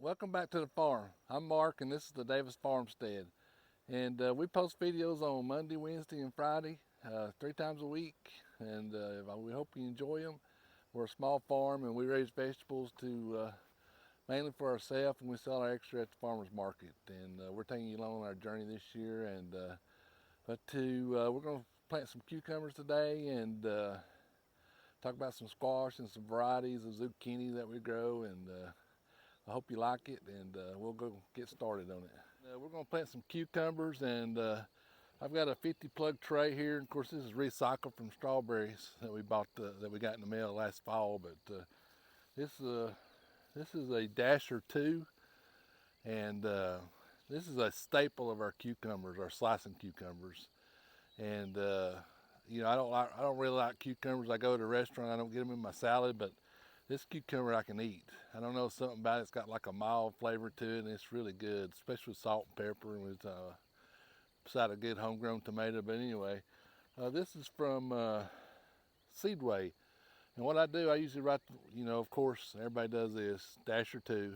Welcome back to the farm. I'm Mark and this is the Davis Farmstead. And we post videos on Monday, Wednesday, and Friday, 3 times a week. And we hope you enjoy them. We're a small farm and we raise vegetables to mainly for ourselves, and we sell our extra at the farmer's market. And we're taking you along on our journey this year. And we're going to plant some cucumbers today and talk about some squash and some varieties of zucchini that we grow. And I hope you like it, and we'll go get started on it. We're going to plant some cucumbers, and I've got a 50 plug tray here. And of course, this is recycled from strawberries that we bought that we got in the mail last fall. But this is a Dasher 2, and this is a staple of our cucumbers, our slicing cucumbers. And I don't really like cucumbers. I go to a restaurant, I don't get them in my salad, but this cucumber I can eat. I don't know, something about it. It's got like a mild flavor to it, and it's really good, especially with salt and pepper and with beside a good homegrown tomato. But anyway, this is from Seedway. And what I do, I usually write, of course, everybody does this, Dasher 2.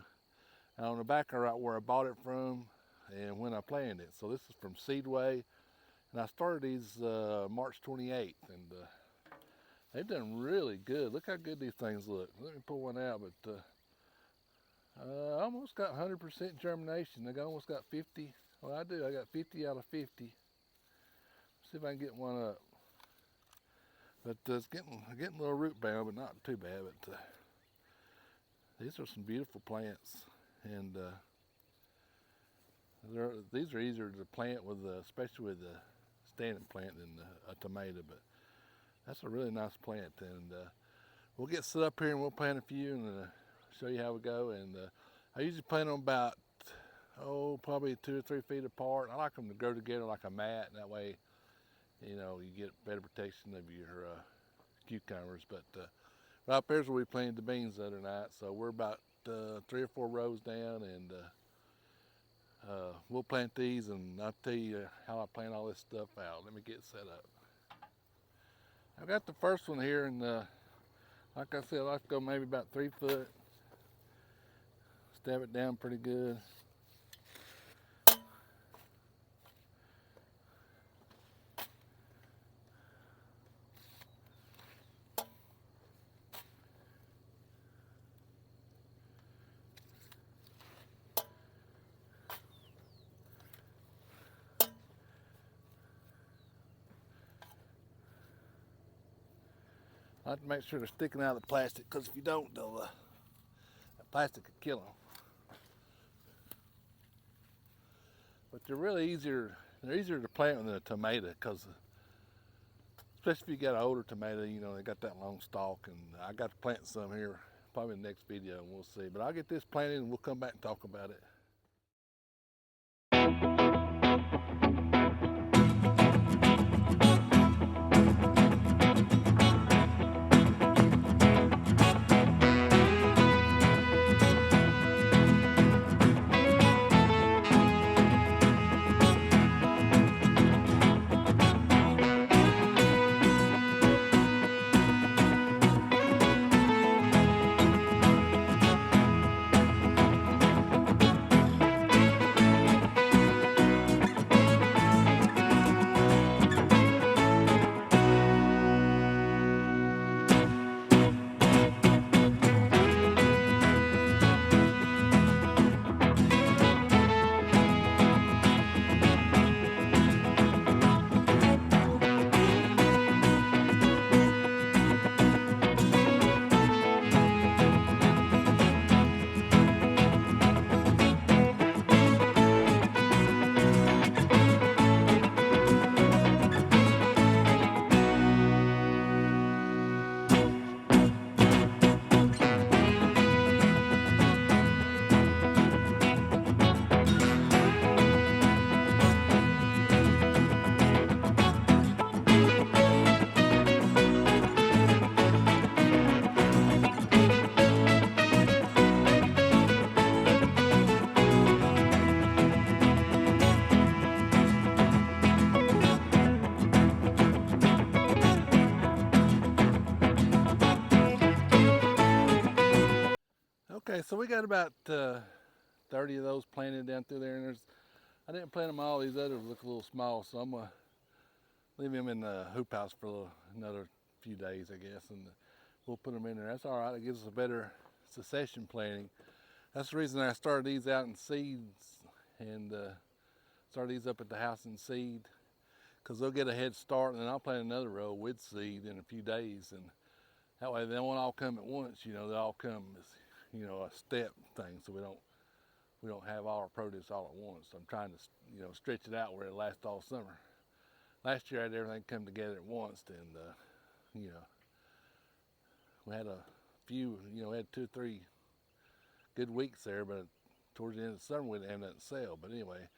And on the back, I write where I bought it from and when I planted it. So this is from Seedway. And I started these March 28th. And they've done really good. Look how good these things look. Let me pull one out, but I almost got 100% germination. I almost got 50. Well, I got 50 out of 50. See if I can get one up. But it's getting a little root bound, but not too bad. But these are some beautiful plants, and these are easier to plant with, especially with a standing plant than a tomato. But that's a really nice plant, and we'll get set up here and we'll plant a few and show you how we go. And I usually plant them about probably 2 or 3 feet apart. I like them to grow together like a mat, and that way you get better protection of your cucumbers. But right up here's where we planted the beans the other night, so we're about 3 or 4 rows down, and we'll plant these, and I'll tell you how I plan all this stuff out. Let me get set up. I've got the first one here, and like I said, I like to go maybe about 3 foot. Stab it down pretty good. I have to make sure they're sticking out of the plastic, because if you don't, the plastic could kill them. But they're really easier. They're easier to plant than a tomato, because especially if you got an older tomato, they got that long stalk. And I got to plant some here, probably in the next video, and we'll see. But I'll get this planted, and we'll come back and talk about it. Okay, so we got about 30 of those planted down through there, and I didn't plant them all. These others look a little small, so I'm gonna leave them in the hoop house for another few days, I guess, and we'll put them in there. That's all right. It gives us a better succession planting. That's the reason I started these out in seeds and started these up at the house in seed, because they'll get a head start, and then I'll plant another row with seed in a few days, and that way they won't all come at once. You know, they all come as, you know, a step thing, so we don't have all our produce all at once. I'm trying to, you know, stretch it out where it lasts all summer. Last year I had everything come together at once, and you know, we had a few, you know, we had 2 or 3 good weeks there, but towards the end of the summer we didn't have nothing to sell. But anyway,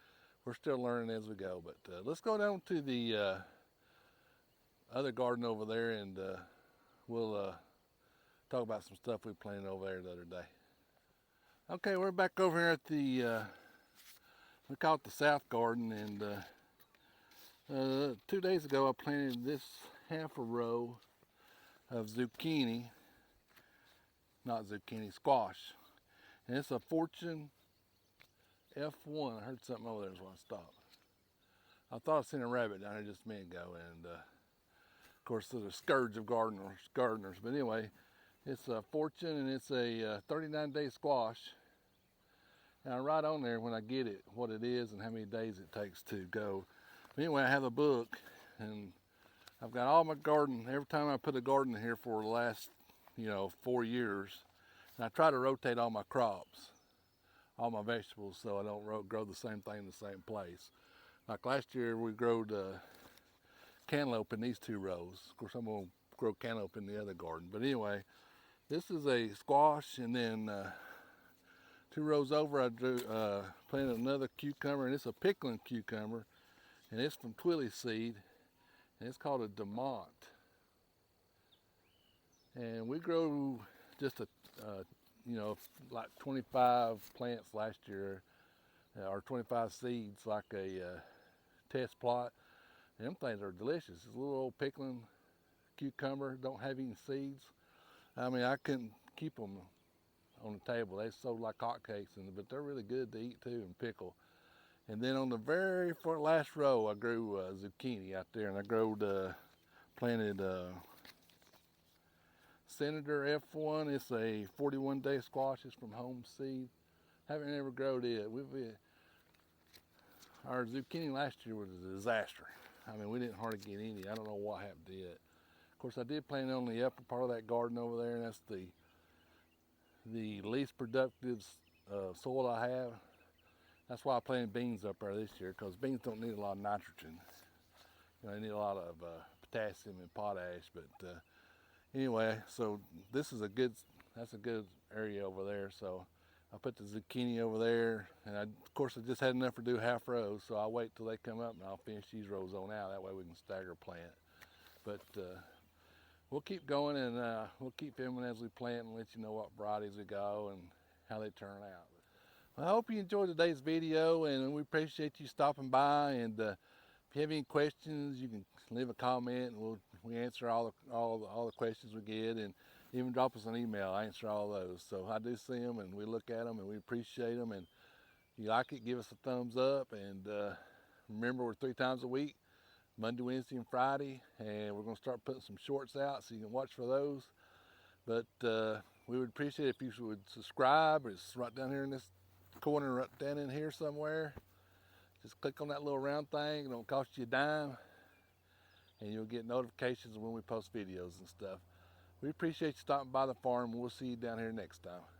we're still learning as we go. But let's go down to the other garden over there, and we'll talk about some stuff we planted over there the other day. Okay, we're back over here at the, we call it the South Garden, and 2 days ago I planted this half a row of zucchini, not zucchini, squash. And it's a Fortune F1. I heard something over there when I stopped. I thought I seen a rabbit down there just a minute ago, and of course there's a scourge of gardeners. But anyway, it's a Fortune, and it's a 39-day squash. And I write on there when I get it what it is and how many days it takes to go. But anyway, I have a book, and I've got all my garden. Every time I put a garden in here for the last, you know, 4 years, and I try to rotate all my crops, all my vegetables, so I don't grow the same thing in the same place. Like last year, we growed cantaloupe in these 2 rows. Of course, I'm going to grow cantaloupe in the other garden. But anyway, this is a squash, and then 2 rows over, I planted another cucumber, and it's a pickling cucumber, and it's from Twilly seed, and it's called a Demont. And we grew just you know, like 25 plants last year, or 25 seeds, like a test plot. And them things are delicious. It's a little old pickling cucumber, don't have any seeds. I mean, I couldn't keep them on the table. They sold like hotcakes, but they're really good to eat too and pickle. And then on the very last row, I grew zucchini out there, and I planted Senator F1. It's a 41-day squash. It's from home seed. Haven't ever grown it. Our zucchini last year was a disaster. I mean, we didn't hardly get any. I don't know what happened to it. Of course, I did plant it on the upper part of that garden over there, and that's the least productive soil I have. That's why I planted beans up there this year, because beans don't need a lot of nitrogen. You know, they need a lot of potassium and potash. But anyway, so that's a good area over there. So I put the zucchini over there, and of course I just had enough to do half rows, so I'll wait till they come up and I'll finish these rows on out. That way we can stagger plant. But we'll keep going, and we'll keep filming as we plant and let you know what varieties we go and how they turn out. Well, I hope you enjoyed today's video, and we appreciate you stopping by. And if you have any questions, you can leave a comment, and we answer all the questions we get, and even drop us an email. I answer all those. So I do see them, and we look at them, and we appreciate them. And if you like it, give us a thumbs up. And remember, we're 3 times a week, Monday, Wednesday, and Friday, and we're going to start putting some shorts out so you can watch for those. But we would appreciate it if you would subscribe. It's right down here in this corner, right down in here somewhere. Just click on that little round thing. It don't cost you a dime, and you'll get notifications when we post videos and stuff. We appreciate you stopping by the farm. We'll see you down here next time.